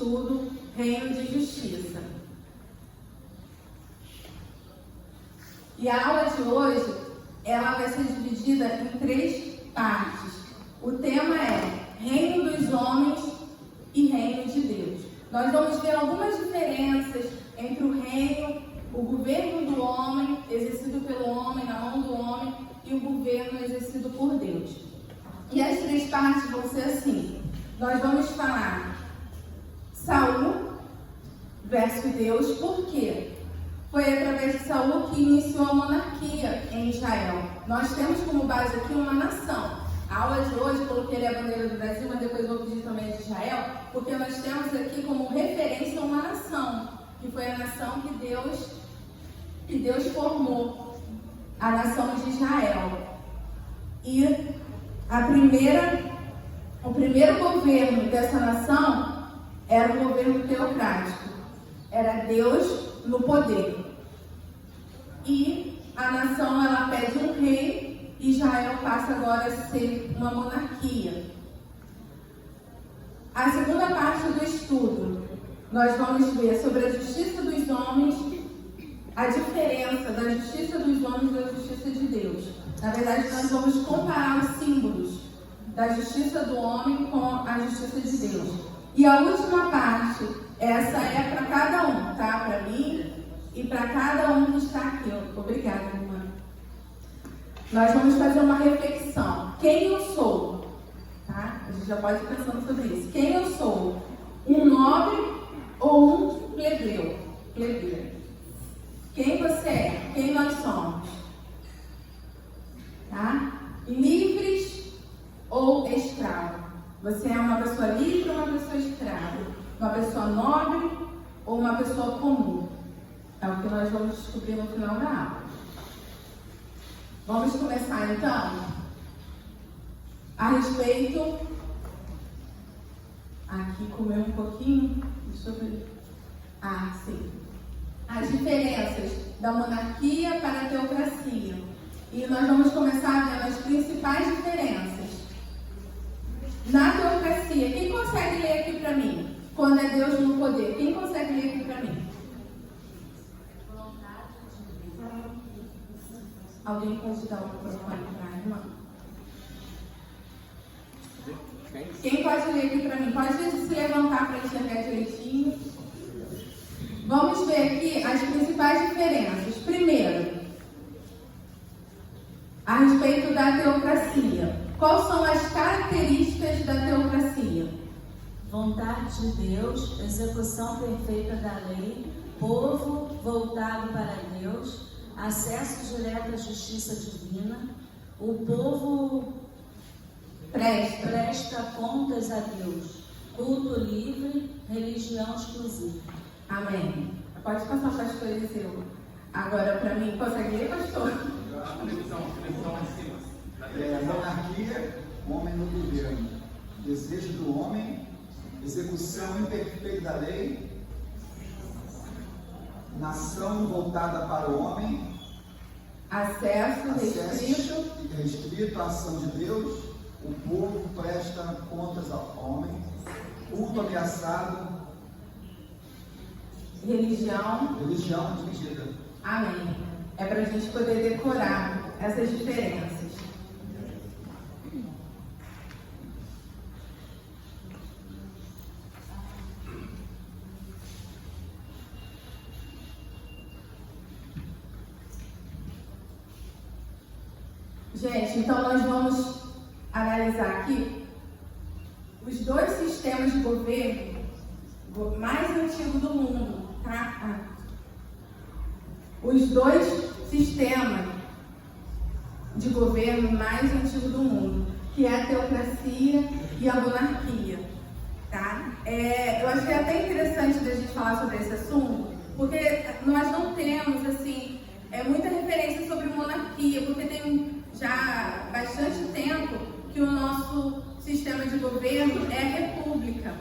estudo Reino de Justiça. E a aula de hoje, ela vai ser dividida em 3 partes. O tema é Reino dos Homens e Reino de Deus. Nós vamos ver algumas diferenças entre o reino, o governo do homem, exercido pelo homem, na mão do homem, e o governo exercido por Deus. E as 3 partes vão ser assim. Nós vamos falar Saul versus Deus, por quê? Foi através de Saul que iniciou a monarquia em Israel. Nós temos como base aqui uma nação. A aula de hoje, coloquei ali a bandeira do Brasil, mas depois vou pedir também de Israel, porque nós temos aqui como referência uma nação, que foi a nação que Deus formou, a nação de Israel. E o primeiro governo dessa nação era um governo teocrático. Era Deus no poder. E a nação, ela pede um rei, e Israel passa agora a ser uma monarquia. A segunda parte do estudo, nós vamos ver sobre a justiça dos homens, a diferença da justiça dos homens e da justiça de Deus. Na verdade, nós vamos comparar os símbolos da justiça do homem com a justiça de Deus. E a última parte, essa é para cada um, tá? Para mim e para cada um que está aqui. Obrigada, irmã. Nós vamos fazer uma reflexão. Quem eu sou? Tá? A gente já pode ir pensando sobre isso. Quem eu sou? Um nobre ou um plebeu? Quem você é? Quem nós somos? Tá? Livres ou escravo? Você é uma pessoa livre ou uma pessoa escrava? Uma pessoa nobre ou uma pessoa comum? É o que nós vamos descobrir no final da aula. Vamos começar então a respeito. Aqui comeu um pouquinho. Deixa eu ver. Sim. As diferenças da monarquia para a teocracia. E nós vamos começar vendo as principais diferenças. Na teocracia, quem consegue ler aqui para mim? Quando é Deus no poder, quem consegue ler aqui para mim? Alguém pode dar o microfone para a irmã? Quem pode ler aqui para mim? Pode se levantar para enxergar direitinho. Vamos ver aqui as principais diferenças. Primeiro, a respeito da teocracia. Quais são as características da teocracia? Vontade de Deus, execução perfeita da lei, povo voltado para Deus, acesso direto à justiça divina, o povo presta contas a Deus, culto livre, religião exclusiva. Amém. Pode passar, pastor Eliseu. Agora, para mim, consegue ler, pastor? Monarquia, homem no governo. Desejo do homem, execução imperfeita da lei, nação voltada para o homem, acesso restrito à ação de Deus, o povo presta contas ao homem, culto ameaçado, religião dividida. Amém. É para a gente poder decorar essas diferenças. Gente, então nós vamos analisar aqui os 2 sistemas de governo mais antigos do mundo, tá? Os 2 sistemas de governo mais antigos do mundo, que é a teocracia e a monarquia, tá? Eu acho que é até interessante da gente falar sobre esse assunto, porque nós não temos, assim, muita referência sobre monarquia, porque tem já bastante tempo que o nosso sistema de governo é a república.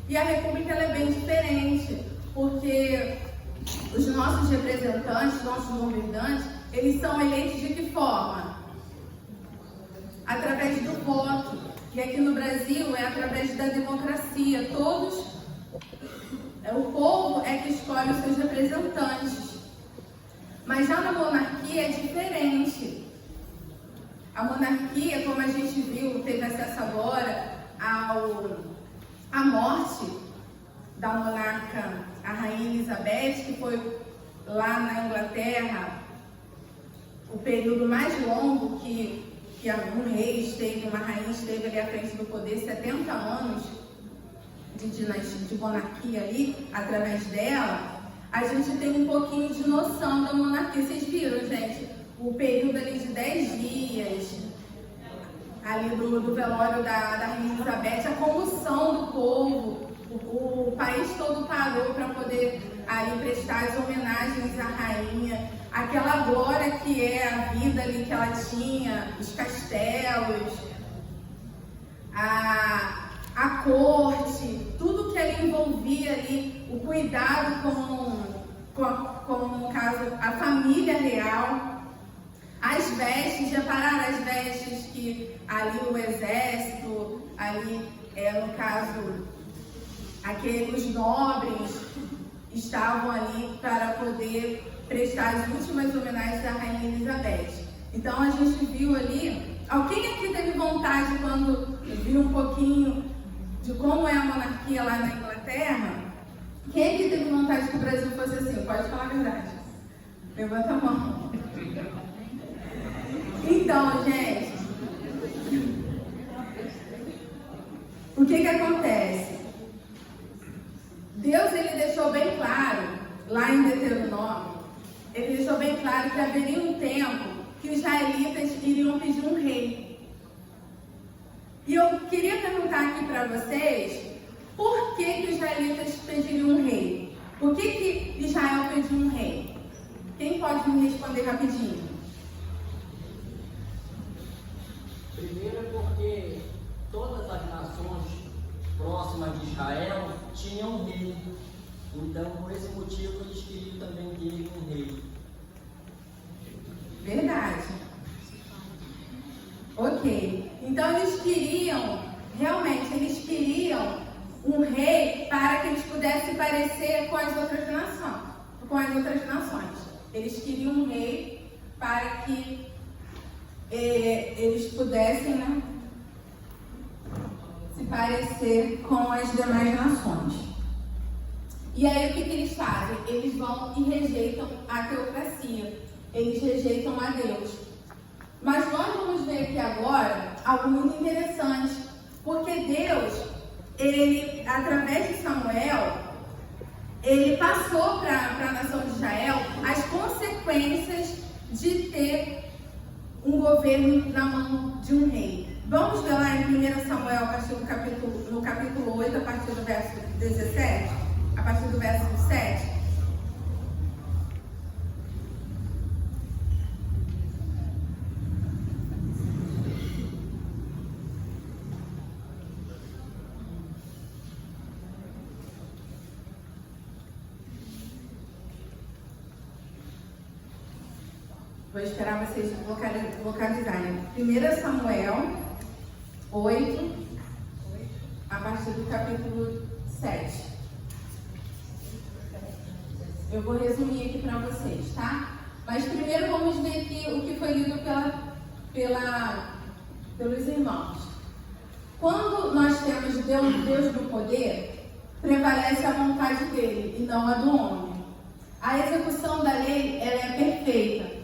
E a república ela é bem diferente, porque os nossos representantes, nossos governantes, eles são eleitos de que forma? Através do voto. E aqui no Brasil é através da democracia. Todos o povo é que escolhe os seus representantes. Mas já na monarquia é diferente. A monarquia, como a gente viu, teve acesso agora à morte da monarca, a Rainha Elizabeth, que foi lá na Inglaterra o período mais longo que um rei esteve, uma rainha esteve ali à frente do poder, 70 anos de dinastia, de monarquia ali, através dela. A gente tem um pouquinho de noção da monarquia. Vocês viram, gente? O período ali de 10 dias, ali do velório da Rainha Elizabeth, a comoção do povo, o país todo parou para poder ali prestar as homenagens à rainha, aquela glória que é a vida ali que ela tinha, os castelos, a corte, tudo que ali envolvia ali, o cuidado com no caso, a família real, as vestes, repararam as vestes que ali o exército, ali no caso, aqueles nobres estavam ali para poder prestar as últimas homenagens à Rainha Elizabeth. Então a gente viu ali, alguém aqui teve vontade quando viu um pouquinho de como é a monarquia lá na Inglaterra? Quem aqui teve vontade que o Brasil fosse assim? Pode falar a verdade. Levanta a mão. Então, gente, o que acontece? Deus, ele deixou bem claro, lá em Deuteronômio, ele deixou bem claro que haveria um tempo que os israelitas iriam pedir um rei. E eu queria perguntar aqui para vocês, por que os israelitas pediriam um rei? Por que Israel pediu um rei? Quem pode me responder rapidinho? Primeiro porque todas as nações próximas de Israel tinham um rei. Então, por esse motivo, eles queriam também ter um rei. Verdade. Ok. Então, eles queriam um rei para que eles pudessem parecer com as outras nações. Eles queriam um rei para que eles pudessem, né, se parecer com as demais nações. E aí o que eles fazem? Eles vão e rejeitam a teocracia. Eles rejeitam a Deus. Mas nós vamos ver aqui agora algo muito interessante, porque Deus, ele, através de Samuel, ele passou para a nação de Israel as consequências de ter um governo na mão de um rei. Vamos ver lá em 1 Samuel, no capítulo 8, a partir do verso 17, a partir do verso 7. Vou esperar vocês localizarem. 1 Samuel 8, a partir do capítulo 7. Eu vou resumir aqui para vocês, tá? Mas primeiro vamos ver aqui o que foi lido pelos irmãos. Quando nós temos Deus do poder, prevalece a vontade dele e não a do homem. A execução da lei, ela é perfeita.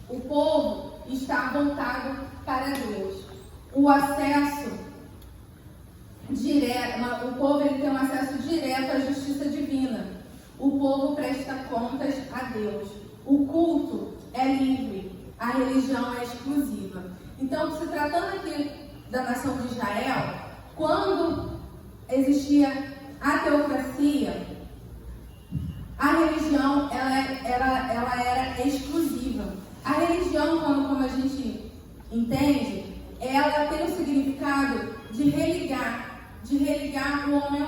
O povo está voltado para Deus. O acesso direto, o povo ele tem um acesso direto à justiça divina. O povo presta contas a Deus. O culto é livre. A religião é exclusiva. Então, se tratando aqui da nação de Israel, quando existia a teocracia, a religião ela era exclusiva. A religião, como a gente entende, ela tem o significado de religar o homem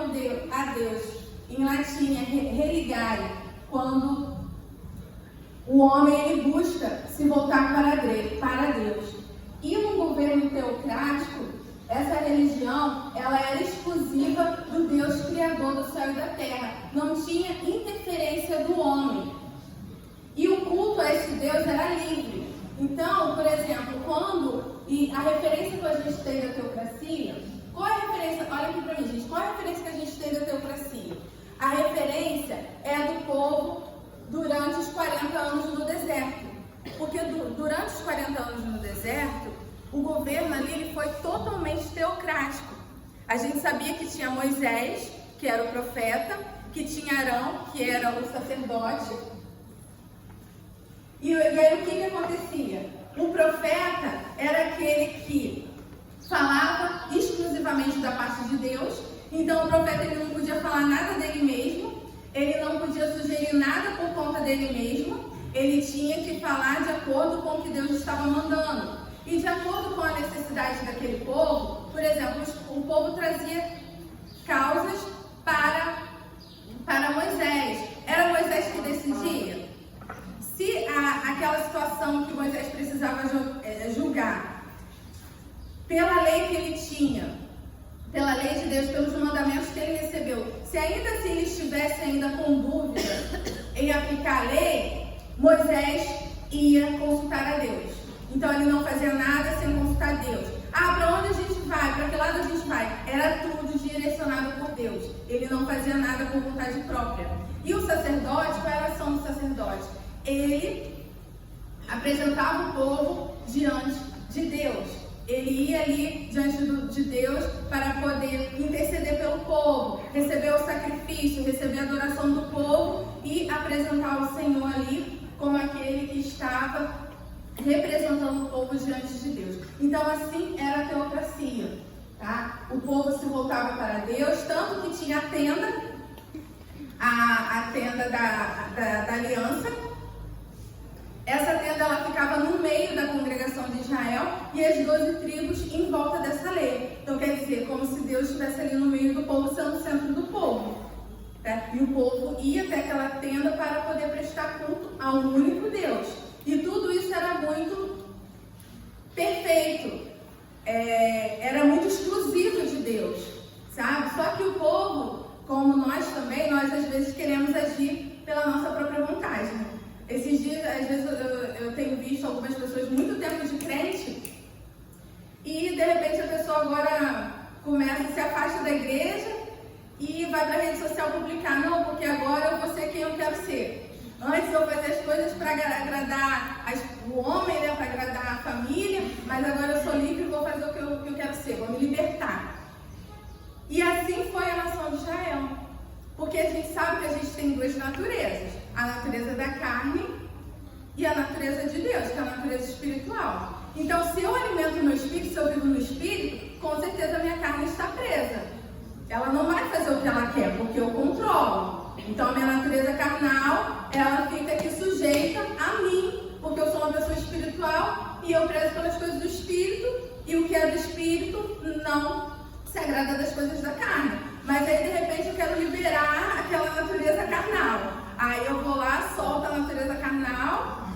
a Deus. Em latim é religare, quando o homem ele busca se voltar para Deus. E num governo teocrático, essa religião, ela era exclusiva do Deus Criador do céu e da terra. Não tinha interferência do homem. E o culto a esse Deus era livre. Então, por exemplo, e a referência que a gente tem da teocracia, qual é a referência? Olha aqui pra mim, gente. Qual é a referência que a gente tem da teocracia? A referência é do povo durante os 40 anos no deserto. Porque durante os 40 anos no deserto, o governo ali ele foi totalmente teocrático. A gente sabia que tinha Moisés, que era o profeta, que tinha Arão, que era o sacerdote. E aí o que acontecia? O profeta era aquele que falava exclusivamente da parte de Deus. Então o profeta ele não podia falar nada dele mesmo, ele não podia sugerir nada por conta dele mesmo, ele tinha que falar de acordo com o que Deus estava mandando. E de acordo com a necessidade daquele povo, por exemplo, o povo trazia causas para Moisés. Era Moisés que decidia. Se aquela situação que Moisés precisava julgar, pela lei que ele tinha, pela lei de Deus, pelos mandamentos que ele recebeu, se ainda assim ele estivesse ainda com dúvida em aplicar a lei, Moisés ia consultar a Deus. Então ele não fazia nada sem consultar Deus. Para onde a gente vai? Para que lado a gente vai? Era tudo direcionado por Deus. Ele não fazia nada por vontade própria. E o sacerdote, qual era a ação do sacerdote? Ele apresentava o povo diante de Deus. Ele ia ali diante de Deus para poder interceder pelo povo, receber o sacrifício, receber a adoração do povo e apresentar o Senhor ali como aquele que estava representando o povo diante de Deus. Então assim era a teocracia, tá? O povo se voltava para Deus, tanto que tinha a tenda, a tenda da aliança. Essa tenda ela ficava no meio da congregação de Israel e as 12 tribos em volta dessa lei. Então quer dizer, como se Deus estivesse ali no meio do povo, sendo o centro do povo. Tá? E o povo ia até aquela tenda para poder prestar culto ao único Deus. E tudo isso era muito perfeito, era muito exclusivo de Deus, sabe? Só que o povo, como nós também, nós às vezes queremos agir pela nossa própria vontade. Esses dias, às vezes eu tenho visto algumas pessoas muito tempo de crente e de repente a pessoa agora começa, se afasta da igreja e vai para a rede social publicar, não, porque agora eu vou ser quem eu quero ser. Antes eu fazia as coisas para agradar o homem, né, para agradar a família, mas agora eu sou livre e vou fazer o que eu quero ser, vou me libertar. E assim foi a nação de Israel. Porque a gente sabe que a gente tem duas naturezas, a natureza da carne e a natureza de Deus, que é a natureza espiritual. Então, se eu alimento o meu espírito, se eu vivo no espírito, com certeza a minha carne está presa. Ela não vai fazer o que ela quer, porque eu controlo. Então, a minha natureza carnal, ela fica aqui sujeita a mim, porque eu sou uma pessoa espiritual e eu prezo pelas coisas do espírito, e o que é do espírito não se agrada das coisas da carne. Mas aí, de repente, eu quero liberar aquela natureza carnal. Aí eu vou lá, solto a natureza carnal,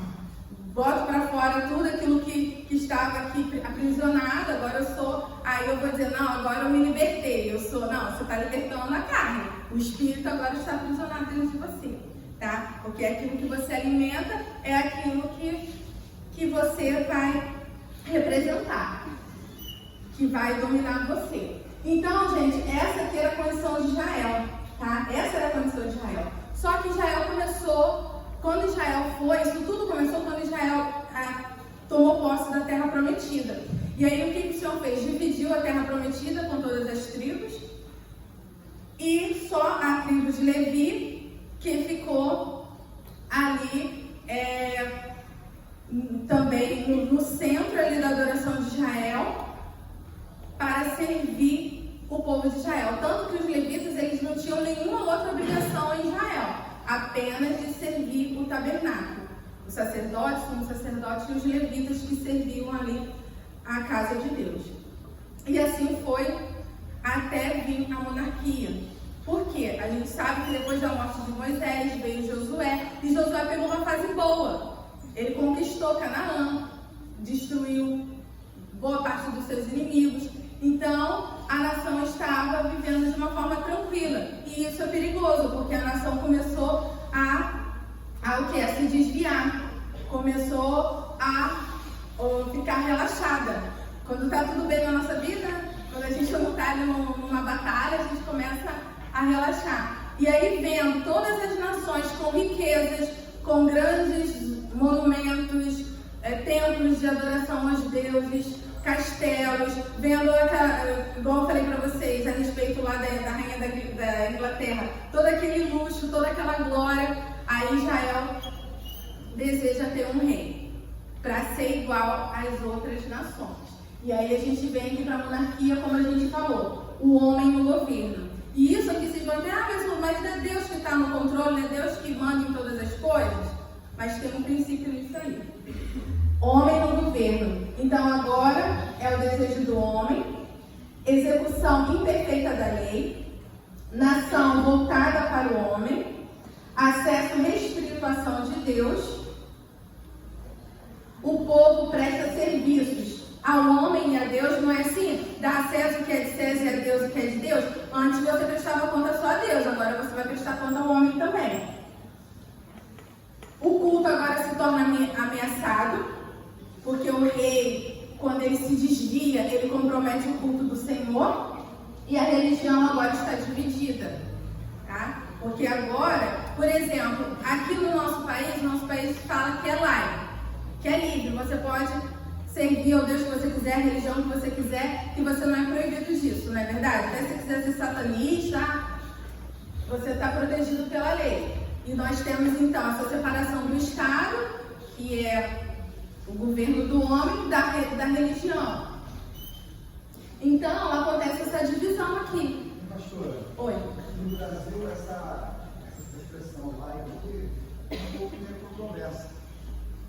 boto para fora tudo aquilo que estava aqui aprisionado. Agora eu sou... Aí eu vou dizer, não, agora eu me libertei. Não, você está libertando a carne. O espírito agora está aprisionado dentro de você, tá? Porque aquilo que você alimenta é aquilo que você vai representar, que vai dominar você. Então, gente, essa aqui era a condição de Israel, tá? Essa era a condição de Israel. Só que Israel começou, quando Israel foi, isso tudo começou quando Israel tomou posse da terra prometida. E aí o que o Senhor fez? Dividiu a terra prometida com todas as tribos e só a tribo de Levi que ficou ali também no centro ali da adoração de Israel, para servir o povo de Israel. Tanto que os levitas, eles não tinham nenhuma outra obrigação em Israel, apenas de servir o tabernáculo. Os sacerdotes, como sacerdotes, e os levitas que serviam ali a casa de Deus. E assim foi até vir a monarquia. Por quê? A gente sabe que depois da morte de Moisés veio Josué, e Josué pegou uma fase boa. Ele conquistou Canaã, destruiu boa parte dos seus inimigos. Então, a nação estava vivendo de uma forma tranquila. E isso é perigoso, porque a nação começou o quê? A se desviar. Começou a ficar relaxada. Quando está tudo bem na nossa vida, quando a gente não está ali numa batalha, a gente começa a relaxar. E aí vendo todas as nações com riquezas, com grandes monumentos, templos de adoração aos deuses, castelos, vendo, igual eu falei para vocês, a respeito lá da rainha da Inglaterra, todo aquele luxo, toda aquela glória, aí Israel deseja ter um rei, para ser igual às outras nações. E aí a gente vem aqui para a monarquia, como a gente falou, o homem no governo. E isso aqui vocês vão dizer, mas é Deus que está no controle, é Deus que manda em todas as coisas. Mas tem um princípio nisso aí. Homem no governo. Então agora é o desejo do homem, execução imperfeita da lei, nação voltada para o homem, acesso restrito à ação de Deus, o povo presta serviços ao homem e a Deus, não é assim? Dá acesso o que é de César e a Deus o que é de Deus. Antes você prestava conta só a Deus, agora você vai prestar conta ao homem também. O culto agora se torna ameaçado, porque o rei, quando ele se desvia, ele compromete o culto do Senhor, e a religião agora está dividida, tá? Porque agora, por exemplo, aqui no nosso país fala que é laico, que é livre, você pode servir ao Deus que você quiser, a religião que você quiser, que você não é proibido disso, não é verdade? Até se você quiser ser satanista, você está protegido pela lei. E nós temos então essa separação do Estado, que é o governo do homem, da religião. Então acontece essa divisão aqui. Pastora, oi. No Brasil essa expressão laica aqui é um pouco meio controversa.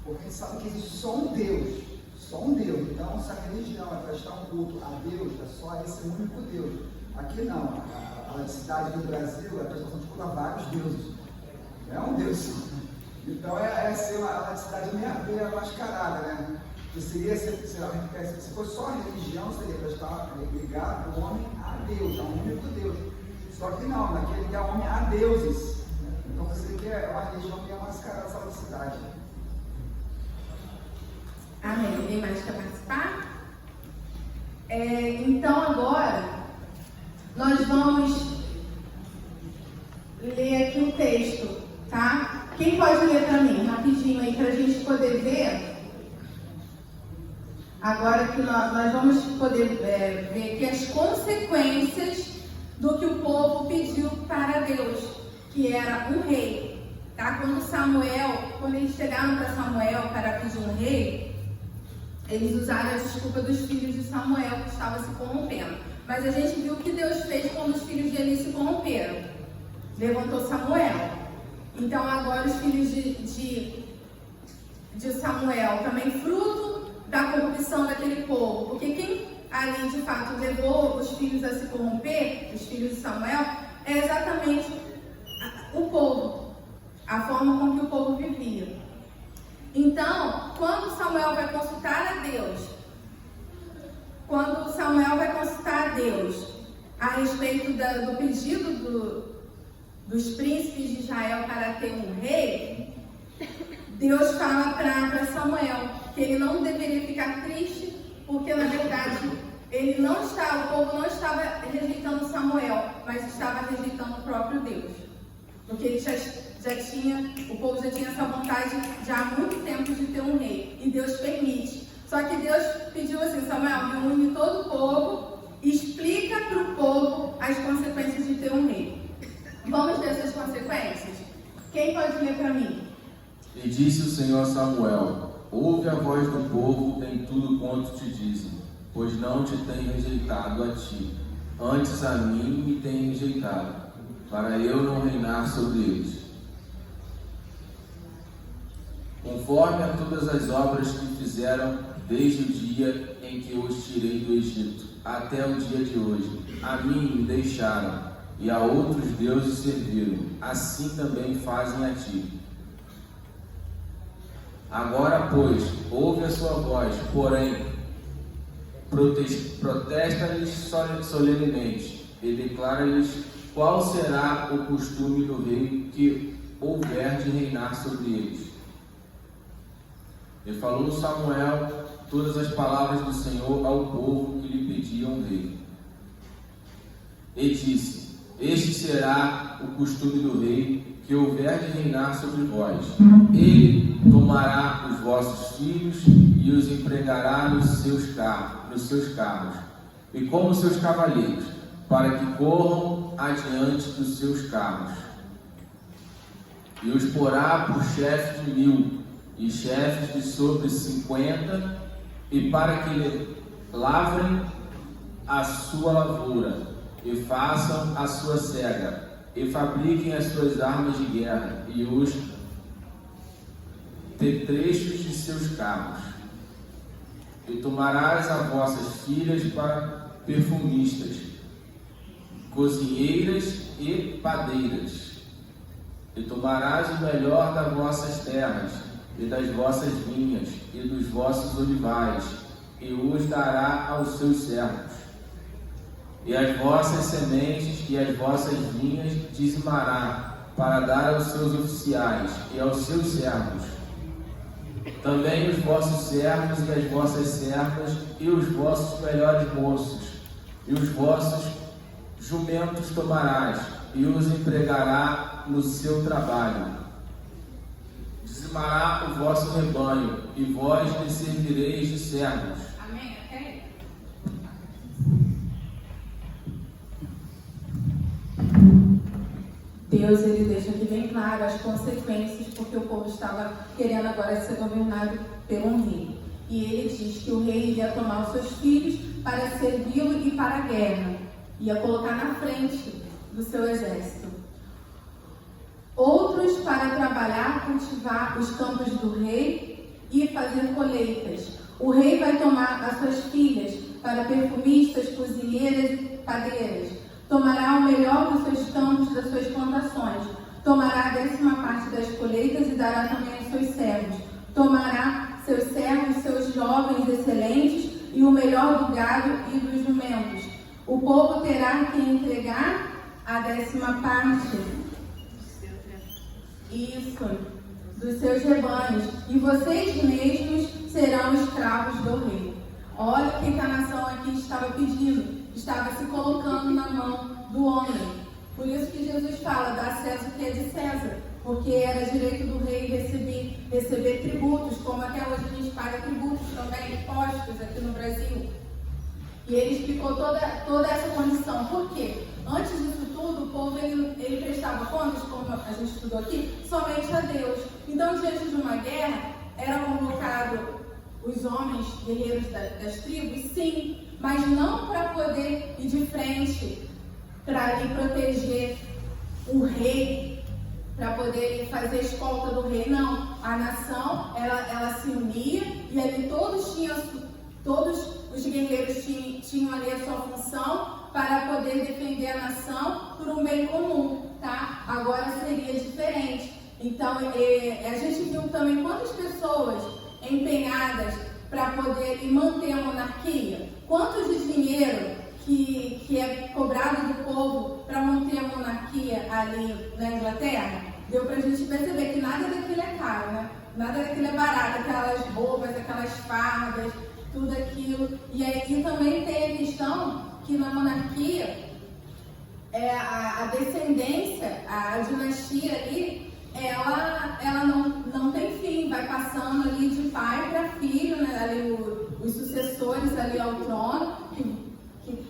Porque sabe que existe só um Deus. Só um Deus. Então, se a religião é prestar um culto a Deus, é só esse único Deus. Aqui não. A laicidade do Brasil é a prestação de culto a vários deuses. É um Deus só. Então, é ser uma laicidade meia mascarada, né? Que seria, se fosse só a religião, seria prestar, ligar o homem a Deus, a um único Deus. Só que não, aqui é ligar o homem a deuses. Então, você quer uma religião meia mascarada essa laicidade. Amém. Alguém mais quer participar? Então agora nós vamos ler aqui o texto, tá? Quem pode ler para mim, rapidinho aí, para a gente poder ver? Agora que nós vamos poder ver aqui as consequências do que o povo pediu para Deus, que era um rei, tá? Quando eles chegaram para Samuel para pedir um rei, eles usaram a desculpa dos filhos de Samuel que estavam se corrompendo. Mas a gente viu o que Deus fez quando os filhos de Eli se corromperam. Levantou Samuel. Então agora os filhos de Samuel, também fruto da corrupção daquele povo. Porque quem ali de fato levou os filhos a se corromper, os filhos de Samuel, é exatamente o povo. A forma com que o povo vivia. Então, quando Samuel vai consultar a Deus a respeito do pedido dos príncipes de Israel para ter um rei, Deus fala para Samuel que ele não deveria ficar triste, porque na verdade o povo não estava rejeitando Samuel, mas estava rejeitando o próprio Deus. Porque ele o povo já tinha essa vontade já há muito tempo de ter um rei. E Deus permite. Só que Deus pediu assim, Samuel, reúne todo o povo, explica para o povo as consequências de ter um rei. Vamos ver essas consequências? Quem pode ler para mim? E disse o Senhor a Samuel: ouve a voz do povo em tudo quanto te dizem, pois não te tem rejeitado a ti, antes a mim me tem rejeitado, para eu não reinar sobre eles. Conforme a todas as obras que fizeram desde o dia em que os tirei do Egito, até o dia de hoje, a mim me deixaram, e a outros deuses serviram, assim também fazem a ti. Agora, pois, ouve a sua voz, porém, protesta-lhes solenemente e declara-lhes qual será o costume do rei que houver de reinar sobre eles. E falou Samuel todas as palavras do Senhor ao povo que lhe pediam o rei. E disse: Este será o costume do rei que houver de reinar sobre vós. Ele tomará os vossos filhos e os empregará nos seus carros, e como seus cavaleiros, para que corram adiante dos seus carros. E os porá por chefes de 1000 e chefes de sobre 50, e para que lhe lavrem a sua lavoura, e façam a sua cega, e fabriquem as suas armas de guerra, e os petrechos de seus carros. E tomarás as vossas filhas para perfumistas, cozinheiras e padeiras. E tomarás o melhor das vossas terras, e das vossas vinhas, e dos vossos olivais, e os dará aos seus servos. E as vossas sementes e as vossas vinhas dizimará, para dar aos seus oficiais e aos seus servos. Também os vossos servos e as vossas servas, e os vossos melhores moços, e os vossos jumentos tomarás, e os empregará no seu trabalho. Dizimará o vosso rebanho, e vós lhe servireis de servos. Amém? Okay? Deus, ele deixa aqui bem claro as consequências, porque o povo estava querendo agora ser governado por um rei. E ele diz que o rei ia tomar os seus filhos para servi-lo e para a guerra. Ia colocar na frente do seu exército. Outros para trabalhar, cultivar os campos do rei e fazer colheitas. O rei vai tomar as suas filhas para perfumistas, cozinheiras e padeiras. Tomará o melhor dos seus campos, das suas plantações. Tomará a 10ª parte das colheitas e dará também aos seus servos. Tomará seus servos, seus jovens excelentes e o melhor do gado e dos jumentos. O povo terá que entregar a 10ª parte. Isso, dos seus rebanhos. E vocês mesmos serão escravos do rei. Olha o que a nação aqui estava pedindo. Estava se colocando na mão do homem. Por isso que Jesus fala, dá a César o que é de César, porque era direito do rei receber tributos, como até hoje a gente paga tributos também, impostos aqui no Brasil. E ele explicou toda essa condição. Por quê? Antes disso tudo, o povo ele prestava contas, como a gente estudou aqui, somente a Deus. Então, diante de uma guerra, era convocado os homens guerreiros das tribos, sim, mas não para poder ir de frente, para ali proteger o rei, para poder fazer a escolta do rei. Não, a nação, ela se unia e ali todos os guerreiros tinham ali a sua função para poder defender a nação por um bem comum, tá? Agora seria diferente. Então, a gente viu também quantas pessoas empenhadas para poder manter a monarquia, quanto de dinheiro que é cobrado do povo para manter a monarquia ali na Inglaterra. Deu para a gente perceber que nada daquilo é caro, né? Nada daquilo é barato, aquelas roupas, aquelas fardas, tudo aquilo. E aí também tem a questão que na monarquia a descendência, a dinastia ali, ela não tem fim, vai passando ali de pai para filho, né? Ali os sucessores ali ao trono,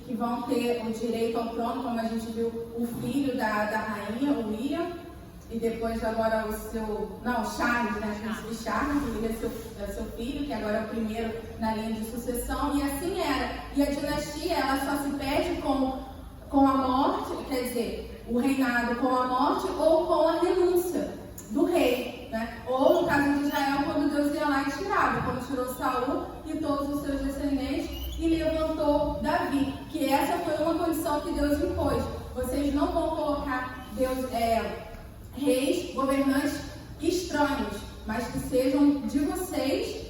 que vão ter o direito ao trono, como a gente viu o filho da rainha, o William, e depois agora Charles, né? Príncipe Charles, ele é seu filho, que agora é o primeiro na linha de sucessão, e assim era. E a dinastia, ela só se perde com a morte, quer dizer, o reinado com a morte ou com a renúncia do rei, né? Ou no caso de Israel, quando Deus ia lá e tirava, quando tirou Saul e todos os seus descendentes e levantou Davi, que essa foi uma condição que Deus impôs. Vocês não vão colocar reis, governantes estranhos, mas que sejam de vocês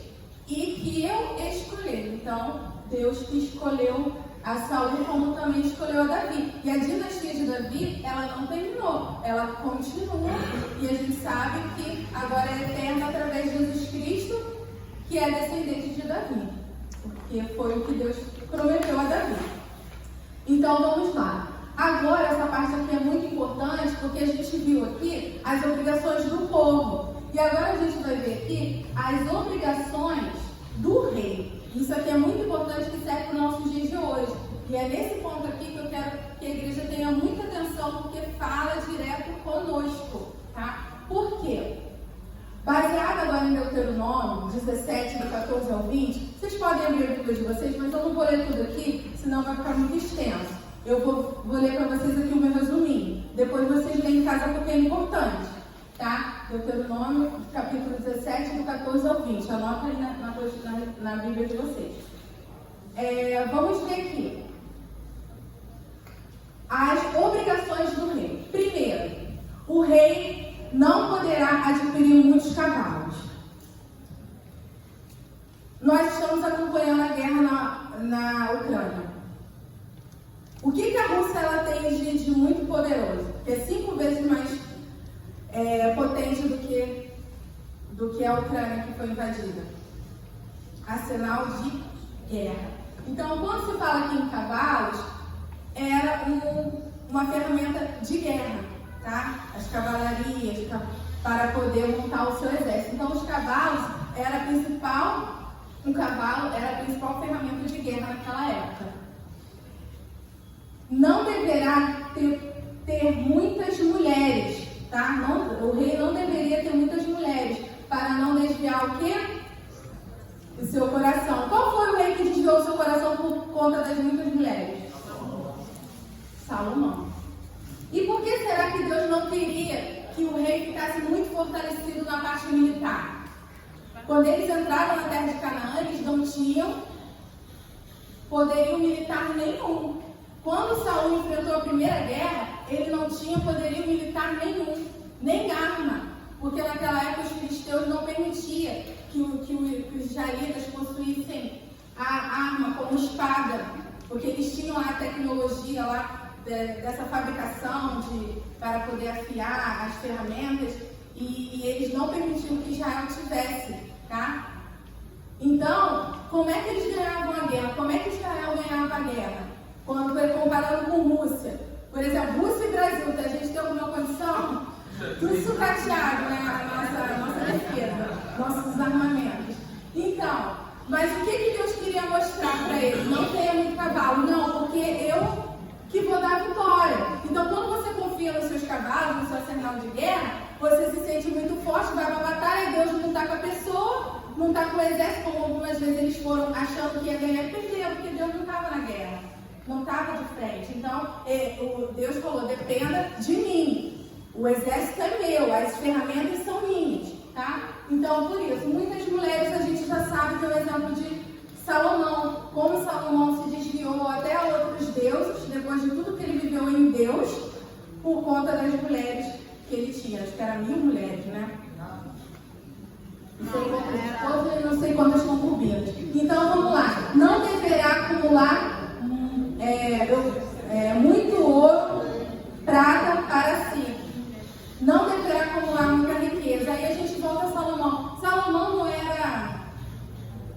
e que eu escolher. Então, Deus que escolheu a Saul, como também escolheu a Davi. E a dinastia de Davi, ela não terminou, ela continua. E a gente sabe que agora é eterna através de Jesus Cristo, que é descendente de Davi. Porque foi o que Deus prometeu a Davi. Então vamos lá. Agora essa parte aqui é muito importante, porque a gente viu aqui as obrigações do povo. E agora a gente vai ver aqui as obrigações do rei. Isso aqui é muito importante, que serve para os nossos dias de hoje. E é nesse ponto aqui que eu quero que a igreja tenha muita atenção, porque fala direto conosco, tá? Por quê? Baseado agora em Deuteronômio 17, do 14 ao 20, vocês podem abrir a Bíblia de vocês, mas eu não vou ler tudo aqui, senão vai ficar muito extenso. Eu vou ler para vocês aqui o meu resuminho. Depois vocês leem em casa porque é importante, tá? Deuteronômio, capítulo 17, do 14 ao 20. Anota aí na Bíblia de vocês. Vamos ver aqui as obrigações do rei. Primeiro, o rei não poderá adquirir muitos cavalos. Nós estamos acompanhando a guerra na Ucrânia. O que a Rússia ela tem de muito poderoso? Que é 5 vezes mais potente do que a Ucrânia que foi invadida. Arsenal de guerra. Então, quando se fala aqui em cavalos, era uma ferramenta de guerra, tá? As cavalarias, para poder montar o seu exército. Então, os cavalos era a principal ferramenta de guerra naquela época. Não deverá ter muitas mulheres, tá? O rei não deveria ter muitas mulheres, para não desviar o quê? O seu coração. Qual foi o rei que desviou o seu coração por conta das muitas mulheres? Salomão. E por que será que Deus não queria que o rei ficasse muito fortalecido na parte militar? Quando eles entraram na terra de Canaã, eles não tinham poderio militar nenhum. Quando Saul enfrentou a primeira guerra, ele não tinha poderio militar nenhum, nem arma, porque naquela época os filisteus não permitiam que os israelitas possuíssem a arma como espada, porque eles tinham a tecnologia lá dessa fabricação para poder afiar as ferramentas, e eles não permitiam que Israel tivesse, tá? Então, como é que eles ganhavam a guerra? Como é que Israel ganhava a guerra? Quando foi comparado com Rússia. Por exemplo, Rússia e Brasil, a gente tem alguma condição? Tudo sucateado, né? A nossa defesa, nossos armamentos. Então, mas o que Deus queria mostrar para eles? Não tenha muito cavalo. Não, porque eu que vou dar a vitória. Então, quando você confia nos seus cavalos, no seu arsenal de guerra, você se sente muito forte, vai para a batalha, Deus não está com a pessoa, não está com o exército, como algumas vezes eles foram achando que ia ganhar e perder, porque Deus não estava na guerra. Não estava de frente. Então, Deus falou, dependa de mim. O exército é meu, as ferramentas são minhas, tá? Então, por isso, muitas mulheres a gente já sabe que é o exemplo de Salomão. Como Salomão se desviou até a outros deuses, depois de tudo que ele viveu em Deus, por conta das mulheres que ele tinha. Acho que era 1000 mulheres, né? Não sei quantas concubinas. Então, vamos lá. Não deverá acumular muito ouro, prata para si. Não deverá acumular muita riqueza. Aí a gente volta a Salomão. Salomão não era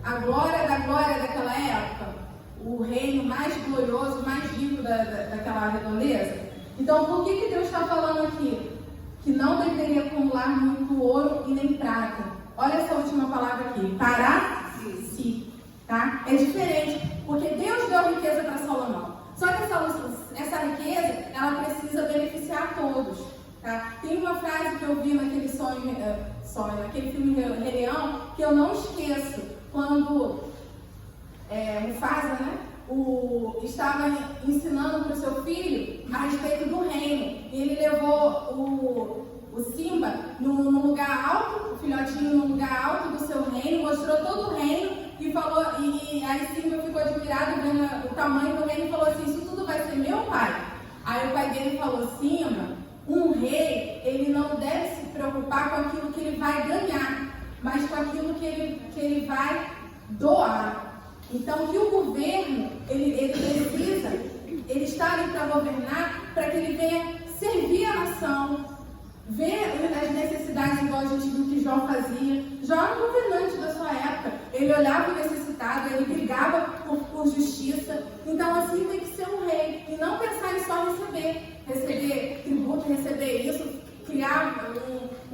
a glória daquela época? O reino mais glorioso, mais rico daquela redondeza? Então, por que Deus está falando aqui? Que não deveria acumular muito ouro e nem prata. Olha essa última palavra aqui. Para si. Tá? É diferente, porque Deus deu riqueza para Salomão. Só que essa riqueza, ela precisa beneficiar a todos. Tá? Tem uma frase que eu vi naquele naquele filme Rei Leão, que eu não esqueço. Quando Mufasa, né, estava ensinando para o seu filho a respeito do reino. E ele levou o Simba num lugar alto, o filhotinho num lugar alto do seu reino, mostrou todo o reino e falou, e aí Simba ficou admirado vendo o tamanho do reino e falou assim, isso tudo vai ser meu, pai? Aí o pai dele falou, Simba, um rei, ele não deve se preocupar com aquilo que ele vai ganhar, mas com aquilo que ele vai doar. Então, que o governo, ele precisa, ele está ali para governar, para que ele venha servir a nação, ver as necessidades igual a gente viu que Jó fazia. Jó era um governante da sua época, ele olhava o necessitado, ele brigava por justiça. Então, assim tem que ser um rei, e não pensar em só receber tributo, receber isso, criar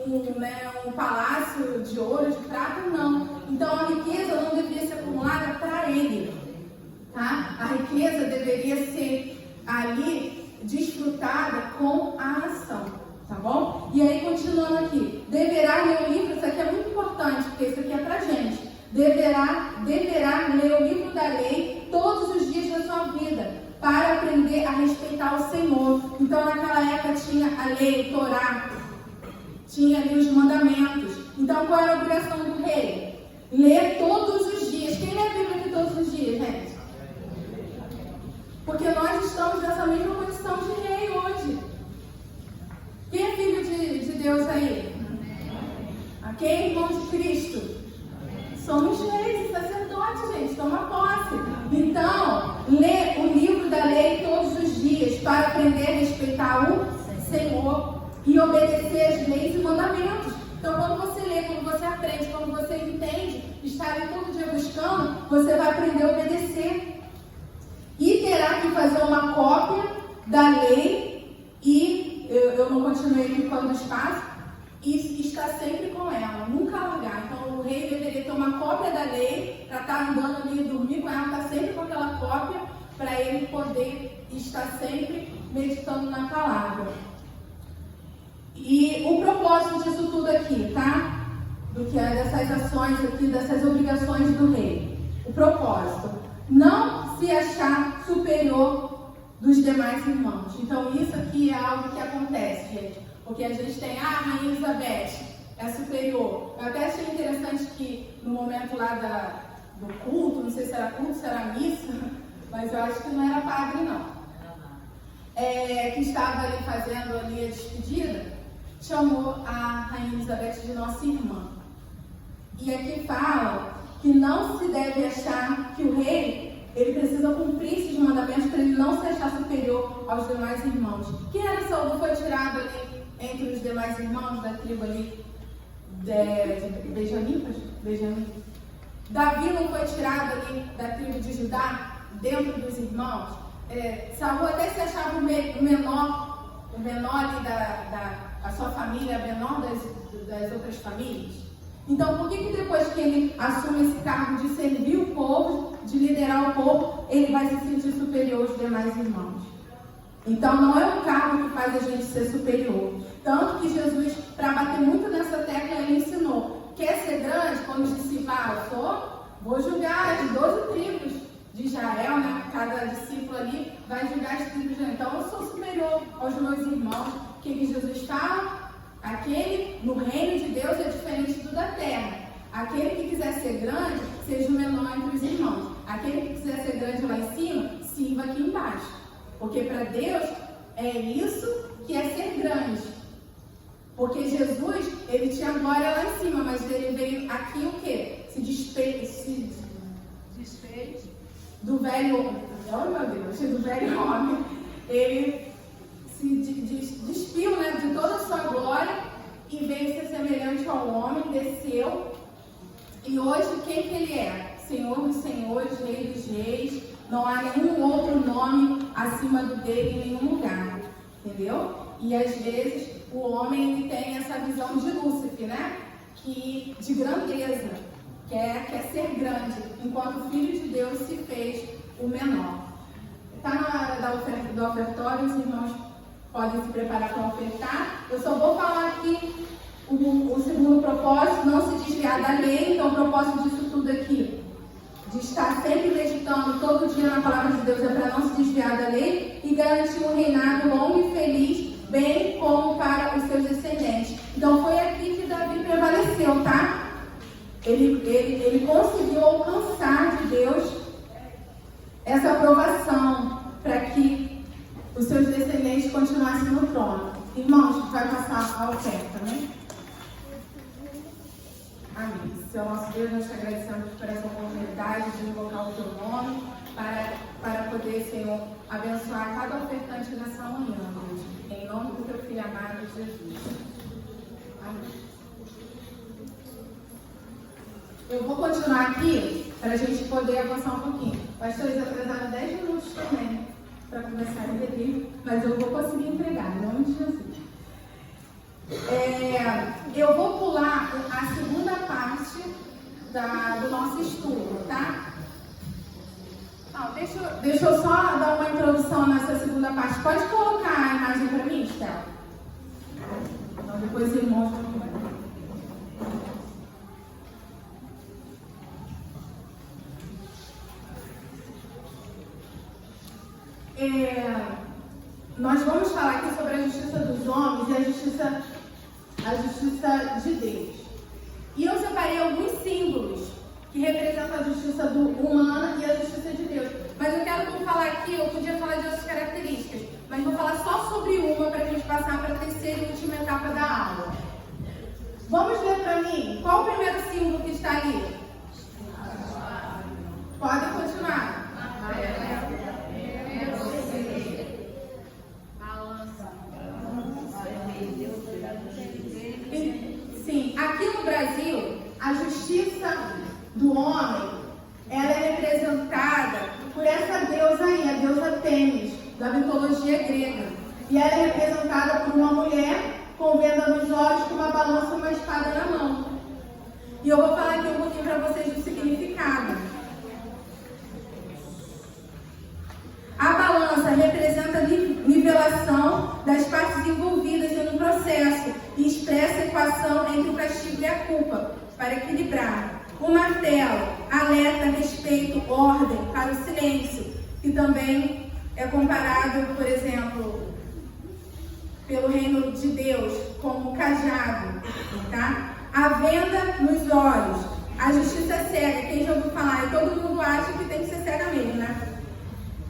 um palácio de ouro, de prata, não. Então, a riqueza não deveria ser acumulada para ele, tá? A riqueza deveria ser ali desfrutada com a nação, tá bom? E aí, continuando aqui, deverá ler o livro, isso aqui é muito importante, porque isso aqui é pra gente. Deverá ler o livro da lei todos os dias da sua vida, para aprender a respeitar o Senhor. Então, naquela época tinha a lei, Torá, tinha ali os mandamentos. Então, qual era a obrigação do rei? Ler todos os dias. Quem lê a Bíblia aqui todos os dias, gente? Porque nós estamos nessa mesma condição de rei hoje. Quem é filho de Deus aí? Quem é irmão de Cristo? Somos reis e sacerdotes, gente. Toma posse. Então, lê o livro da lei todos os dias para aprender a respeitar o Senhor e obedecer as leis e mandamentos. Então, quando você lê, quando você aprende, quando você entende, está ali todo dia buscando, você vai aprender a obedecer. E terá que fazer uma cópia da lei e, eu não continuei aqui por causa do espaço, e está sempre com ela, nunca largar. Então, o rei deveria ter uma cópia da lei para estar andando ali e dormir com ela, estar sempre com aquela cópia, para ele poder estar sempre meditando na palavra. E o propósito disso tudo aqui, tá? Do que é dessas ações aqui, dessas obrigações do rei. O propósito: não se achar superior dos demais irmãos. Então, isso aqui é algo que acontece, gente. Porque a gente tem a Rainha Elizabeth, é superior. Eu até achei interessante que no momento lá do culto, não sei se era culto, se era missa, mas eu acho que não era padre, não. Que estava ali fazendo ali a despedida, chamou a Rainha Elizabeth de nossa irmã. E aqui fala que não se deve achar que o rei, ele precisa cumprir esses mandamentos para ele não se achar superior aos demais irmãos. Quem era Saul? Foi tirado ali entre os demais irmãos da tribo ali de Benjamim. Davi não foi tirado ali da tribo de Judá, dentro dos irmãos. Saul até se achava o menor ali da sua família, menor das outras famílias. Então, por que depois que ele assume esse cargo de servir o povo, de liderar o povo, ele vai se sentir superior aos demais irmãos? Então, não é um cargo que faz a gente ser superior. Tanto que Jesus, para bater muito nessa tecla, ele ensinou: quer ser grande? Quando os discípulos vou julgar as 12 tribos de Israel, né? Cada discípulo ali vai julgar as tribos de Israel. Então, eu sou superior aos meus irmãos. O que Jesus fala? Aquele no reino de Deus é diferente do da terra. Aquele que quiser ser grande, seja o menor entre os irmãos. Aquele que quiser ser grande lá em cima, sirva aqui embaixo. Porque para Deus é isso que é ser grande. Porque Jesus, ele tinha glória lá em cima, mas ele veio aqui o quê? Se desfez do velho, oh meu Deus, do velho homem. Ele se despiu, né, de toda a sua glória e veio ser semelhante ao homem, desceu. E hoje, quem que ele é? Senhor dos senhores, Rei dos reis. Não há nenhum outro nome acima do dele em nenhum lugar. Entendeu? E às vezes o homem ele tem essa visão de Lúcifer, né? De grandeza. Quer ser grande, enquanto o Filho de Deus se fez o menor. Está na hora do ofertório, os irmãos podem se preparar para ofertar. Eu só vou falar aqui o segundo propósito: não se desviar da lei. Então, o propósito disso tudo aqui, de estar sempre meditando todo dia na palavra de Deus, é para não se desviar da lei e garantir um reinado longo e feliz, bem como para os seus descendentes. Então, foi aqui que Davi prevaleceu, tá? Ele conseguiu alcançar de Deus essa aprovação para que os seus descendentes continuassem no trono. Irmãos, vai passar a oferta, né? Amém. Senhor nosso Deus, nós te agradecemos por essa oportunidade. oportunidade de invocar o teu nome para poder, Senhor, abençoar cada ofertante nessa manhã, Deus. Em nome do teu filho amado, Jesus. Amém. Eu vou continuar aqui para a gente poder avançar um pouquinho. Pastores, atrasaram 10 minutos também para começar a beber, mas eu vou conseguir entregar, em nome de Jesus. Eu vou pular a segunda parte do nosso estudo, tá? Não, deixa eu só dar uma introdução nessa segunda parte. Pode colocar a imagem para mim, Estela? Então, depois eu mostro. Nós vamos falar aqui sobre a justiça dos homens e a justiça de Deus. E eu separei alguns símbolos que representam a justiça humana e a justiça de Deus. Mas eu quero falar aqui, eu podia falar de outras características, mas vou falar só sobre uma para a gente passar para a terceira e última etapa da aula. Vamos ler para mim? Qual o primeiro símbolo que está ali? Podem continuar. Sim, aqui no Brasil, a justiça do homem, ela é representada por essa deusa aí, a deusa Tênis, da mitologia grega. E ela é representada por uma mulher com venda nos olhos, com uma balança e uma espada na mão. E eu vou falar aqui um pouquinho para vocês do significado. A balança representa a nivelação das partes envolvidas em um processo e expressa a equação entre o castigo e a culpa, para equilibrar. O martelo alerta respeito, ordem para o silêncio, que também é comparado, por exemplo, pelo reino de Deus, como cajado, tá? A venda nos olhos, a justiça cega, quem já ouviu falar, e todo mundo acha que tem que ser cega mesmo, né?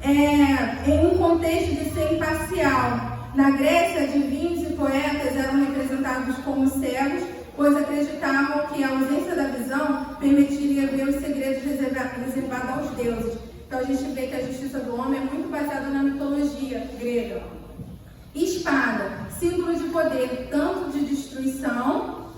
Em um contexto de ser imparcial. Na Grécia, adivinhos e poetas eram representados como cegos, pois acreditavam que a ausência da visão permitiria ver os segredos reservados aos deuses. Então a gente vê que a justiça do homem é muito baseada na mitologia grega. Espada, símbolo de poder, tanto de destruição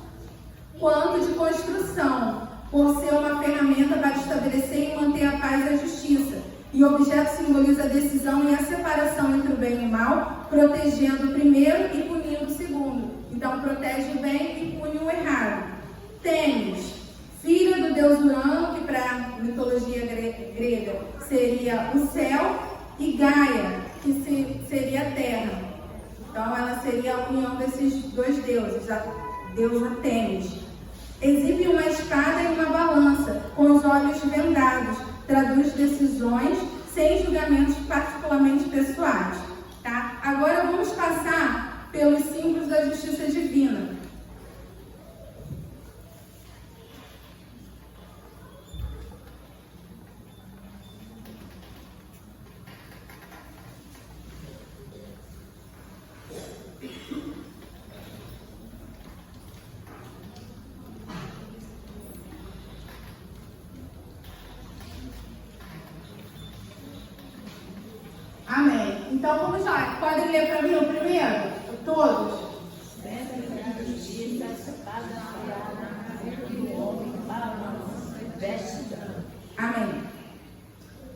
quanto de construção, por ser uma ferramenta para estabelecer e manter a paz e a justiça. E o objeto simboliza a decisão e a separação entre o bem e o mal, protegendo o primeiro e punindo o segundo. Então, protege o bem e pune o errado. Tênis, filha do deus Urano, que para a mitologia grega seria o céu, e Gaia, que seria a terra. Então, ela seria a união desses dois deuses, a deusa Tênis. Exibe uma espada e uma balança, com os olhos vendados, traduz decisões sem julgamentos particularmente pessoais. Tá? Agora vamos passar pelos símbolos da justiça divina. Amém. Então vamos lá. Podem ler para mim o primeiro? Todos. Amém.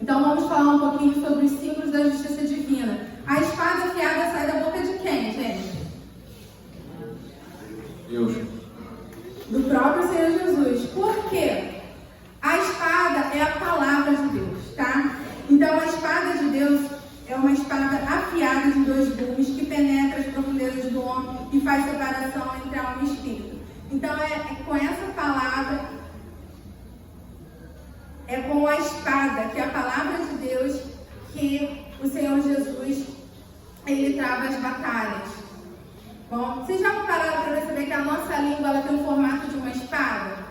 Então vamos falar um pouquinho sobre os símbolos da justiça divina. A espada afiada sai da boca de quem, gente? Deus. Do próprio Senhor Jesus. Por quê? A espada é a palavra de Deus, tá? Então a espada de Deus é uma espada afiada de dois gumes que penetra as profundezas do homem e faz separação entre alma e espírito. Então é com essa palavra, é com a espada, que é a palavra de Deus, que o Senhor Jesus, ele trava as batalhas. Bom, vocês já pararam para perceber que a nossa língua ela tem o formato de uma espada?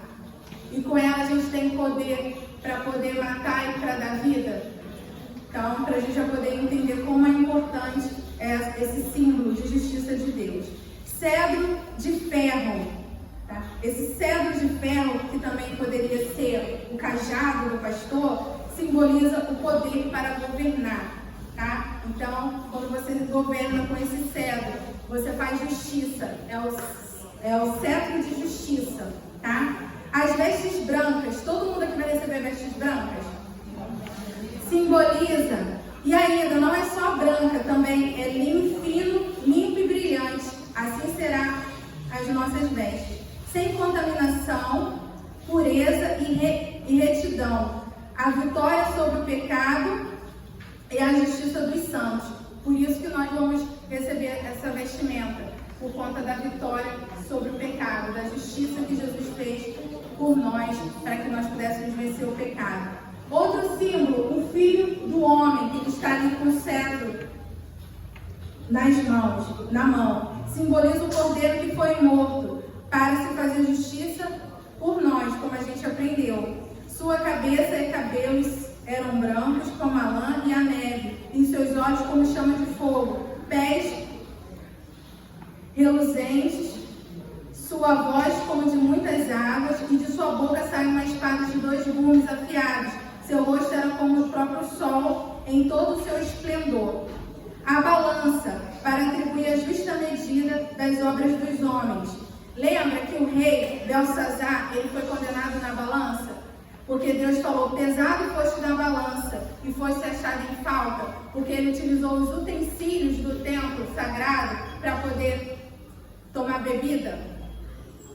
E com ela a gente tem poder para poder matar e para dar vida? Então, para a gente já poder entender como é importante esse símbolo de justiça de Deus. Cedro de ferro. Tá? Esse cedro de ferro, que também poderia ser o cajado do pastor, simboliza o poder para governar, tá? Então, quando você governa com esse cedro, você faz justiça, é o cetro de justiça, tá? As vestes brancas, todo mundo aqui vai receber vestes brancas? Simboliza, e ainda não é só branca, também é linho fino, limpo e brilhante, assim será as nossas vestes, sem contaminação, pureza e retidão, a vitória sobre o pecado e a justiça dos santos. Por isso que nós vamos receber essa vestimenta, por conta da vitória sobre o pecado, da justiça que Jesus fez por nós, para que nós pudéssemos vencer o pecado. Outro símbolo, o Filho do Homem, que está ali com o cetro na mão, simboliza o Cordeiro que foi morto, para se fazer justiça por nós, como a gente aprendeu. Sua cabeça e cabelos eram brancos como a lã e a neve, e seus olhos como chama de fogo, pés reluzentes, sua voz como de muitas águas, e de sua boca saiu uma espada de 2 gumes afiados. Seu rosto era como o próprio sol em todo o seu esplendor. A balança, para atribuir a justa medida das obras dos homens. Lembra que o rei Belsazar, ele foi condenado na balança? Porque Deus falou, pesado foste na balança e foste achado em falta, porque ele utilizou os utensílios do templo sagrado para poder tomar bebida,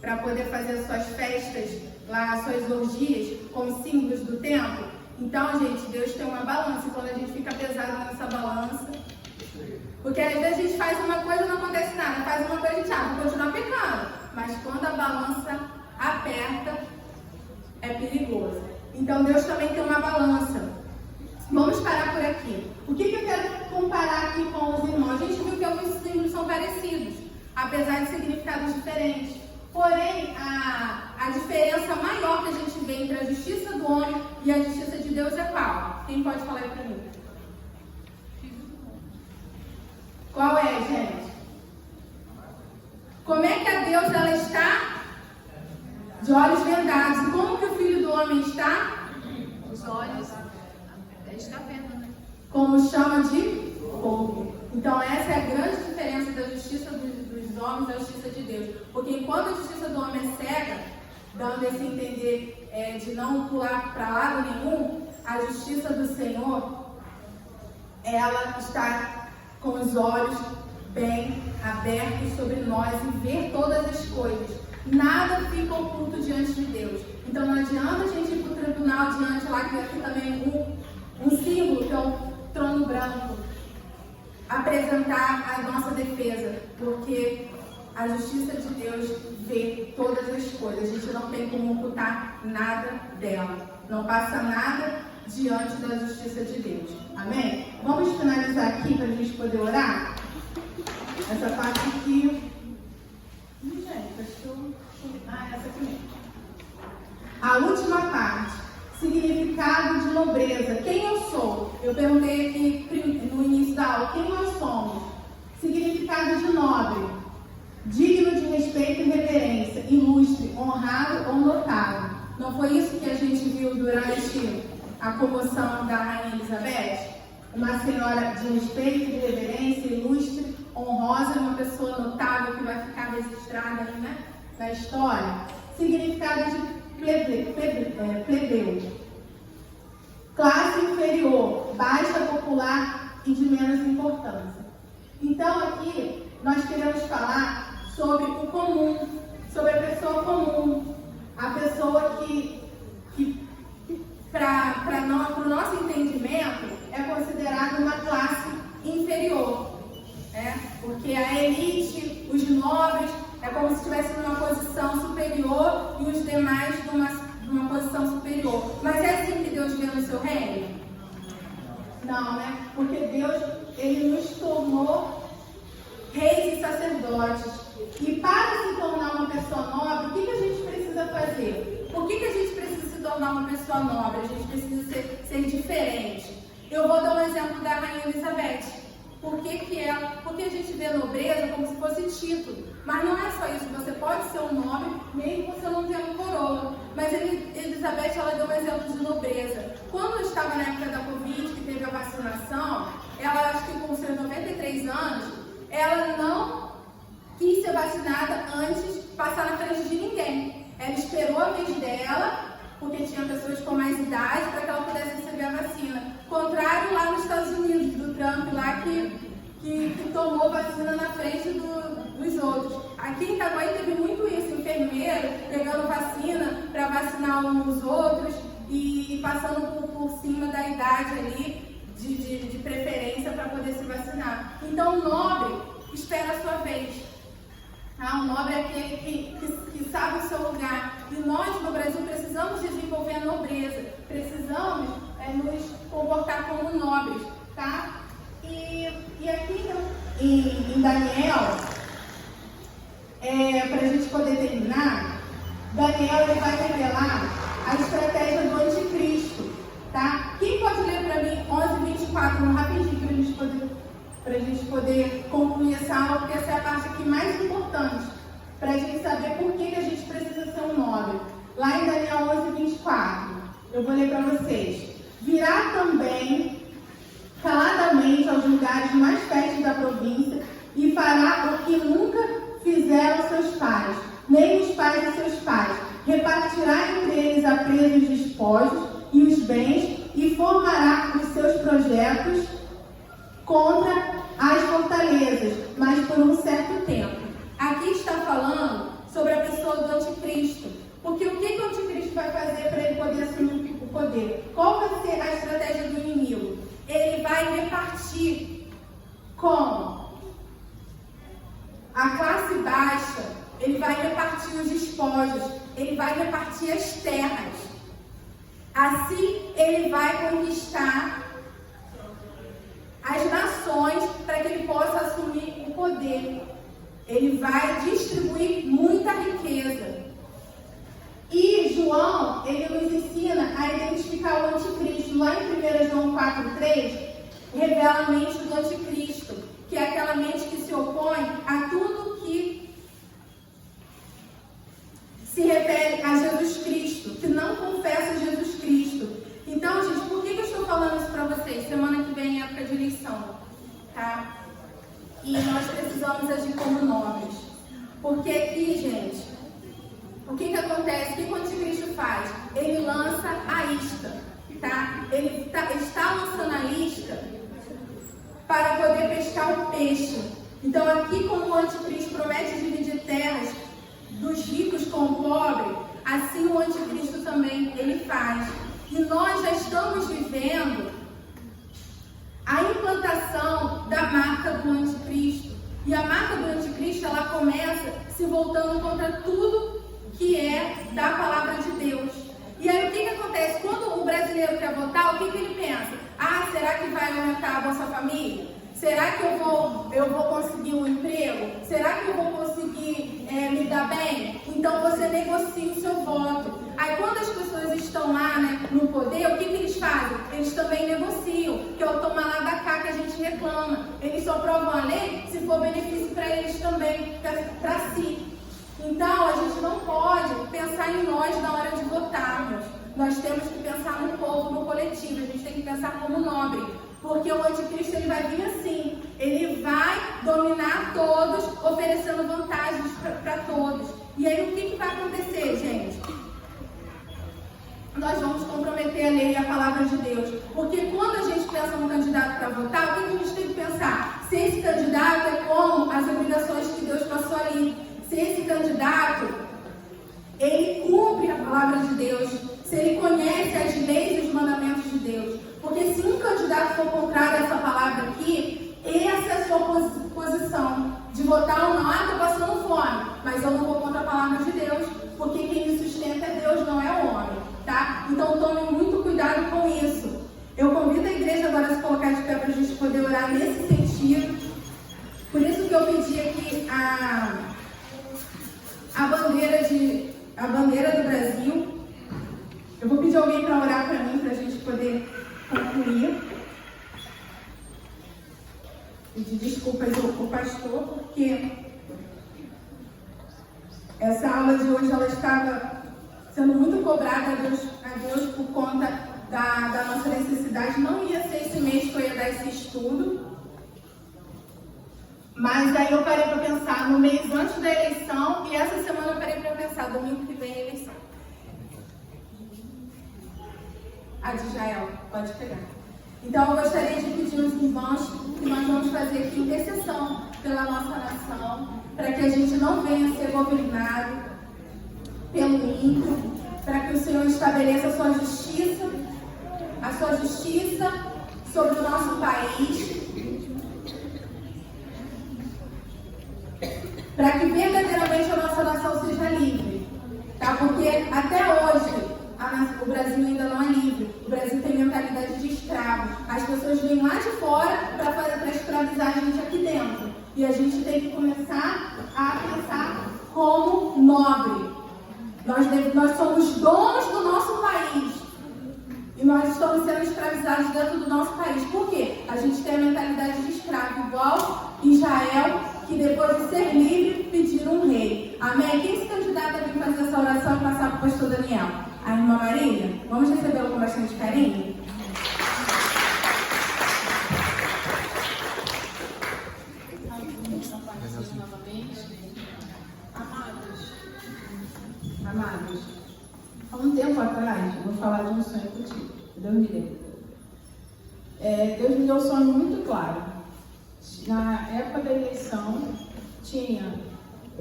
para poder fazer suas festas, lá suas orgias, como símbolos do templo. Então, gente, Deus tem uma balança, e quando a gente fica pesado nessa balança, porque às vezes a gente faz uma coisa e não acontece nada, faz uma coisa e a gente vou continuar pecando, mas quando a balança aperta, é perigoso. Então Deus também tem uma balança. Vamos parar por aqui. O que eu quero comparar aqui com os irmãos? A gente viu que alguns símbolos são parecidos, apesar de significados diferentes. Porém, a diferença maior que a gente vê entre a justiça do homem e a justiça de Deus é qual? Quem pode falar aí para mim? Qual é, gente? Como é que a Deus ela está? De olhos vendados. E como que o Filho do Homem está? Os olhos, ele está vendo, né? Como chama de fogo. Então essa é a grande diferença da justiça dos homens e da justiça de Deus. Porque enquanto a justiça do homem é cega, dando esse entender de não pular para lado nenhum, a justiça do Senhor, ela está com os olhos bem abertos sobre nós e ver todas as coisas. Nada fica oculto diante de Deus. Então não adianta a gente ir para o tribunal diante lá, que aqui também um símbolo, que é o trono branco, apresentar a nossa defesa, porque a justiça de Deus vê todas as coisas. A gente não tem como ocultar nada dela. Não passa nada diante da justiça de Deus. Amém? Vamos finalizar aqui para a gente poder orar? Essa parte aqui. Essa aqui mesmo. A última parte. Significado de nobreza. Quem eu sou? Eu perguntei aqui no início da aula. Quem nós somos? Significado de nobre. Digno de respeito e reverência. Ilustre, honrado ou notável. Não foi isso que a gente viu durante a comoção da Rainha Elizabeth? Uma senhora de respeito, de reverência, ilustre, honrosa, uma pessoa notável que vai ficar registrada aí, né, na história. Significado de plebeu. Classe inferior, baixa, popular e de menos importância. Então aqui nós queremos falar sobre o comum, sobre a pessoa comum, a pessoa que para o nosso entendimento é considerada uma classe inferior, porque a elite, os nobres, é como se estivessem numa posição superior e os demais numa posição superior. Mas é assim que Deus vê no seu reino? Não, né? Porque Deus, Ele nos tornou reis e sacerdotes. E para se tornar uma pessoa nobre, o que a gente precisa fazer? Por que a gente precisa se tornar uma pessoa nobre? A gente precisa ser diferente. Eu vou dar um exemplo da Rainha Elizabeth. Porque a gente vê a nobreza como se fosse título. Mas não é só isso. Você pode pode ser um nobre, mesmo você não tendo coroa. Mas Elizabeth, ela deu um exemplo de nobreza. Quando estava na época da Covid, que teve a vacinação, ela, acho que com seus 93 anos, ela não quis ser vacinada antes de passar na frente de ninguém. Ela esperou a vez dela, porque tinha pessoas com mais idade, para que ela pudesse receber a vacina. Contrário lá nos Estados Unidos, do Trump lá, que tomou vacina na frente dos outros. Aqui em Itaguaí teve muito isso, enfermeiro pegando vacina para vacinar uns outros e passando por cima da idade ali, de preferência para poder se vacinar. Então o nobre espera a sua vez. O nobre é aquele que sabe o seu lugar. E nós no Brasil precisamos desenvolver a nobreza, precisamos nos comportar como nobres, tá? E aqui em Daniel, para a gente poder terminar, Daniel ele vai revelar a estratégia do anticristo, tá? Quem pode ler para mim 11:24, rapidinho, para a gente poder concluir essa aula, porque essa é a parte aqui mais importante, para a gente saber por que a gente precisa ser um nobre. Lá em Daniel 11:24, eu vou ler para vocês. Virá também caladamente aos lugares mais férteis da província e fará o que nunca fizeram seus pais, nem os pais de seus pais. Repartirá entre eles a presa e os despojos e os bens e formará os seus projetos contra as fortalezas, mas por um certo tempo. Aqui está falando sobre a pessoa do anticristo. Porque o que o anticristo vai fazer para ele poder assumir o poder? Qual vai ser a estratégia do inimigo? Ele vai repartir com a classe baixa, ele vai repartir os despojos, ele vai repartir as terras. Assim, ele vai conquistar as nações para que ele possa assumir o poder. Ele vai distribuir muita riqueza. E João, ele nos ensina a identificar o anticristo. Lá em 1 João 4:3, revela a mente do anticristo, que é aquela mente que se opõe a tudo que se refere a Jesus Cristo, que não confessa Jesus Cristo. Então, gente, por que eu estou falando isso para vocês? Semana que vem é época de eleição, tá? E nós precisamos agir como nobres. Porque aqui, gente, o que acontece? O que o anticristo faz? Ele lança a isca, tá? Ele está lançando a isca para poder pescar o peixe. Então, aqui, como o anticristo promete dividir terras dos ricos com o pobre, assim o anticristo também ele faz. E nós já estamos vivendo a implantação da marca do anticristo. E a marca do anticristo, ela começa se voltando contra tudo que é da palavra de Deus. E aí o que acontece? Quando o brasileiro quer votar, o que ele pensa? Será que vai aumentar a Bolsa Família? Será que eu vou conseguir um emprego? Será que eu vou conseguir me dar bem? Então você negocia o seu voto. Aí quando as pessoas estão lá, né, no poder, o que eles fazem? Eles também negociam, que é o tomar lá da cá que a gente reclama. Eles só provam a lei se for benefício para eles também, para si. Então a gente não pode pensar em nós na hora de votarmos. Nós temos que pensar no povo, no coletivo. A gente tem que pensar como nobre. Porque o anticristo ele vai vir assim. Ele vai dominar todos, oferecendo vantagens para todos. E aí o que vai acontecer, gente? Nós vamos comprometer a lei e a palavra de Deus. Porque quando a gente pensa num candidato para votar, o que a gente tem que pensar? Se esse candidato é como as obrigações que Deus passou ali. Se esse candidato, ele cumpre a palavra de Deus. Se ele conhece as leis e os mandamentos de Deus. Porque se um candidato for contrário a essa palavra aqui, essa é a sua posição. De votar ou não, estou passando fome. Mas eu não vou contra a palavra de Deus. Porque quem me sustenta é Deus, não é o homem. Tá? Então tome muito cuidado com isso. Eu convido a igreja agora a se colocar de pé para a gente poder orar nesse sentido. Por isso que eu pedi aqui a bandeira do Brasil. Eu vou pedir alguém para orar para mim, para a gente poder concluir. Pedir desculpas ao pastor, porque Essa aula de hoje ela estava sendo muito cobrada a Deus por conta da nossa necessidade. Não ia ser esse mês que eu ia dar esse estudo, mas aí eu parei para pensar no mês antes da eleição, e essa semana eu parei para pensar, domingo que vem é eleição. A de Israel, pode pegar. Então eu gostaria de pedir aos irmãos que nós vamos fazer aqui intercessão pela nossa nação, para que a gente não venha ser governado pelo ímpio, para que o Senhor estabeleça a sua justiça sobre o nosso país, para que verdadeiramente a nossa nação seja livre, tá? Porque até hoje o Brasil ainda não é livre. O Brasil tem mentalidade de escravo. As pessoas vêm lá de fora para escravizar a gente aqui dentro. E a gente tem que começar a pensar como nobre. Nós somos donos do nosso país. E nós estamos sendo escravizados dentro do nosso país. Por quê? A gente tem a mentalidade de escravo, igual Israel, que depois de ser livre, pediram um rei. Amém? Quem se candidata a vir fazer essa oração e passar para o pastor Daniel? A irmã Marília? Vamos recebê-la com bastante carinho? Amados, há um tempo atrás, eu vou falar de um sonho contigo. Deus me deu. Deus me deu um sonho muito claro. Na época da eleição, tinha,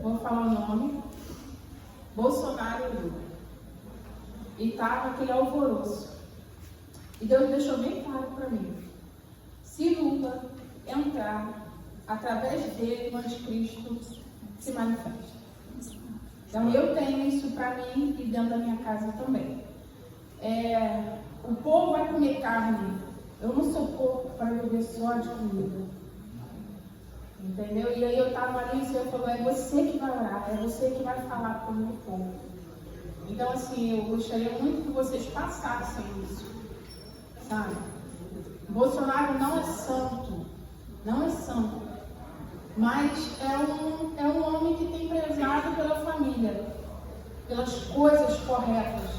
vou falar o nome, Bolsonaro e Lula. E estava aquele alvoroço. E Deus deixou bem claro para mim. Se Lula entrar, através dele, o anticristo se manifesta. Então eu tenho isso para mim e dentro da minha casa também. O povo vai comer carne. Eu não sou porco para beber só de comida. Entendeu? E aí eu estava ali e o Senhor falou, é você que vai orar, é você que vai falar para o meu povo. Então assim, eu gostaria muito que vocês passassem isso. Sabe? Bolsonaro não é santo. Não é santo. Mas é um homem que tem prezado pela família, pelas coisas corretas.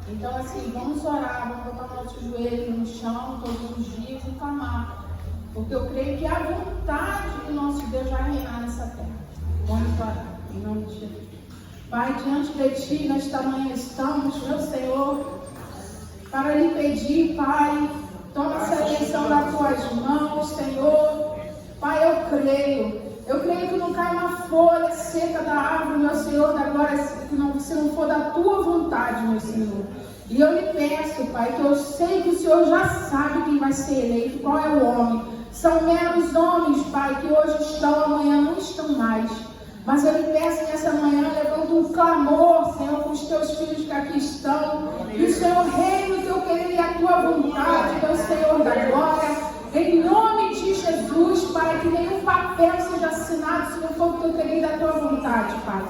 Então, assim, vamos orar, vamos botar nosso joelho no chão todos os dias e clamar. Porque eu creio que a vontade do nosso Deus vai reinar nessa terra. Vamos orar, em nome de Jesus. Pai, diante de Ti, nesta manhã estamos, meu Senhor, para lhe pedir, Pai, toma essa eleição nas Tuas mãos, Senhor. Pai, eu creio que não cai uma folha seca da árvore, meu Senhor, da glória, se não for da Tua vontade, meu Senhor. E eu lhe peço, Pai, que eu sei que o Senhor já sabe quem vai ser eleito, qual é o homem. São meros homens, Pai, que hoje estão, amanhã não estão mais. Mas eu lhe peço nessa manhã, levando um clamor, Senhor, com os Teus filhos que aqui estão. E o Senhor reine o Teu querer e a Tua vontade, meu Senhor da glória. Em nome de Jesus, Pai, que nenhum papel seja assinado se não for o Teu querer e a Tua vontade, Pai.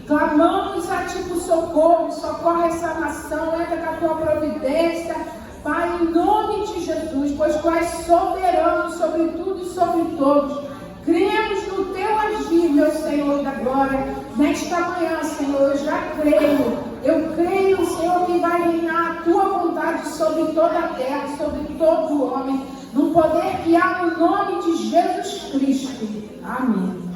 Clamamos a Ti por socorro, socorre essa nação, entra com a Tua providência, Pai, em nome de Jesus, pois Tu és soberano sobre tudo e sobre todos. Cremos no Teu agir, meu Senhor da glória. Nesta manhã, Senhor, eu já creio. Eu creio, Senhor, que vai reinar a Tua vontade sobre toda a terra, sobre todo homem, no poder que há no nome de Jesus Cristo. Amém.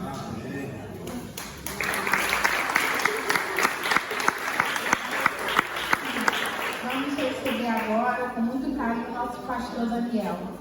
Vamos receber agora, com muito carinho, o nosso pastor Daniel.